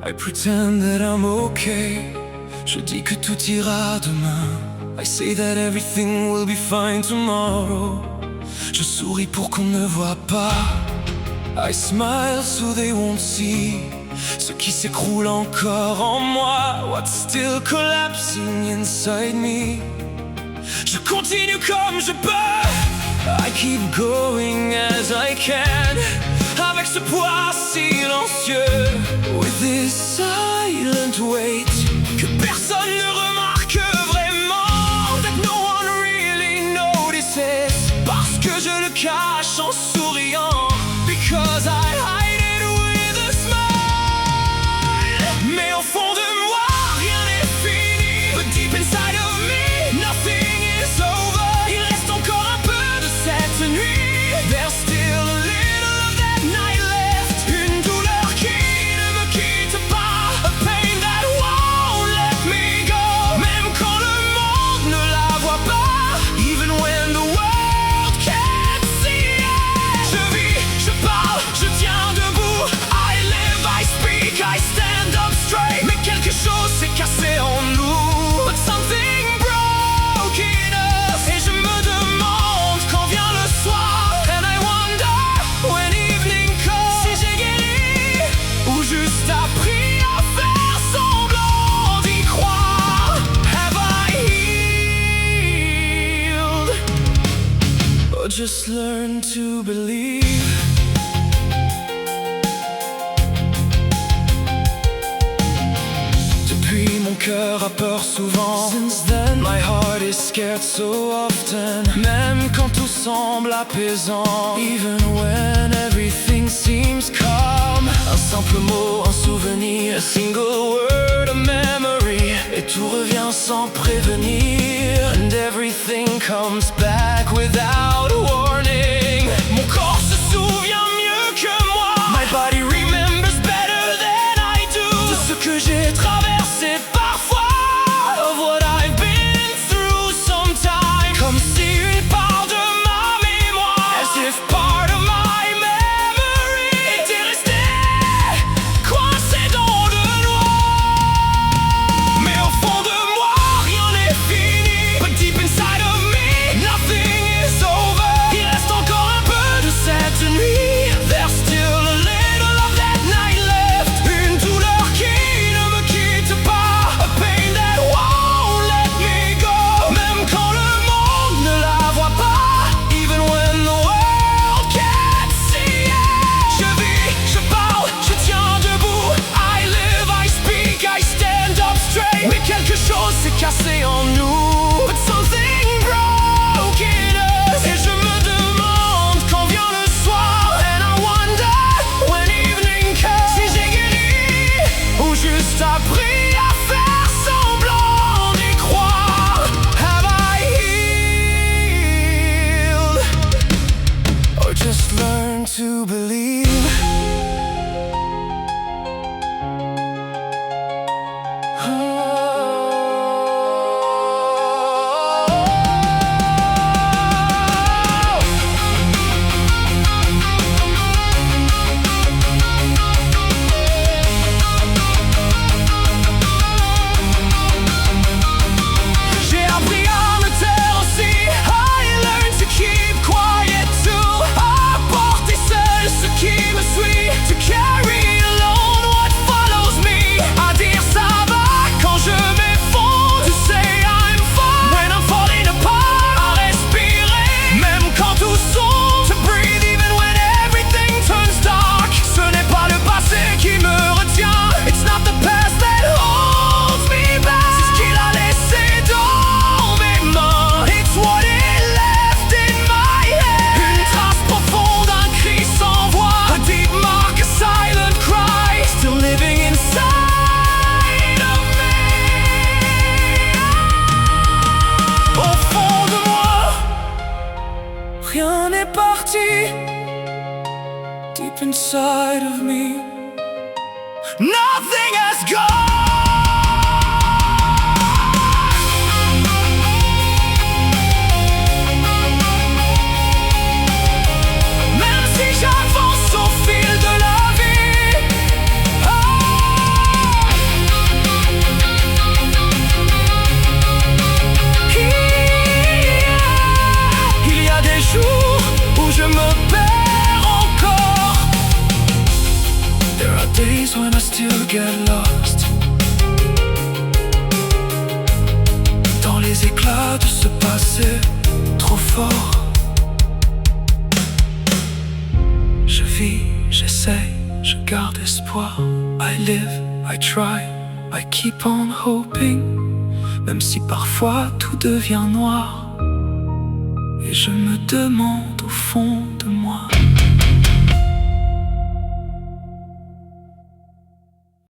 I pretend that I'm okay. Je dis que tout ira demain. I say that everything will be fine tomorrow. Je souris pour qu'on ne voit pas. I smile so they won't see ce qui s'écroule encore en moi. What's still collapsing inside me. Je continue comme je peux. I keep going as I can. Avec ce poids silencieux. With this silent weight que personne ne remarque vraiment. That no one really notices. Parce que je le cache en souriant. Because I hide it with a smile. Mais au fond de moi, rien n'est fini. But deep inside of me, nothing is over. Il reste encore un peu de cette nuit. There's still a little of that night left. Une douleur qui ne me quitte pas. A pain that won't let me go. Même quand le monde ne la voit pas. Even when the world can't see it. Je vis, je parle, je tiens debout. I live, I speak, I stand up straight. Mais quelque chose s'est cassé en nous. But something broke in us. Et je me demande quand vient le soir. And I wonder when evening comes. Si j'ai guéri ou juste appris à faire semblant d'y croire. Have I healed? Or just learn to believe? Depuis mon cœur a peur souvent. Since then my heart is scared so often. Même quand tout semble apaisant. Even when everything seems calm. Un simple mot, un souvenir. A single word, a memory. Et tout revient sans prévenir. And everything comes back without warning. Mon corps se souvient mieux que moi. My body remembers better than I do. De ce que j'ai traversé parfois. Of what I've been through sometimes. Comme si une part de ma mémoire. As if part of my memory était restée coincée dans le noir. Mais au fond de moi, rien n'est fini. But deep inside of me, nothing is over. Il reste encore un peu de cette nuit. There's still a little of that night left. Une douleur qui ne me quitte pas. A pain that won't let me go. Même quand le monde ne la voit pas. Even when the world can't see it. Je vis, je parle, je tiens debout. I live, I speak, I stand up straight. Mais quelque chose s'est cassé en nous. But something broke in us. Et je me demande quand vient le soir. And I wonder when evening comes. Si j'ai guéri ou juste appris à faire semblant d'y croire. Have I healed? Or just learn to believe? J'ai appris à me taire aussi. I learned to keep quiet too. À porter seul ce qui me suit. To carry alone what follows me. À dire ça va quand je m'effondre. To say I'm fine when I'm falling apart. À respirer même quand tout sombre. To breathe even when everything turns dark. Ce n'est pas le passé qui me retient. It's not the past that holds me back. C'est ce qu'il a laissé dans mes mains. It's what it left in my head. Une trace profonde, un cri sans voix. A deep mark, a silent cry. Still living inside of me. Au fond de moi, rien n'est parti. Deep inside of me, nothing has gone. Même si j'avance au fil de la vie. Oh, l'espoir. I live, I try, I keep on hoping, même si parfois tout devient noir. Et je me demande au fond de moi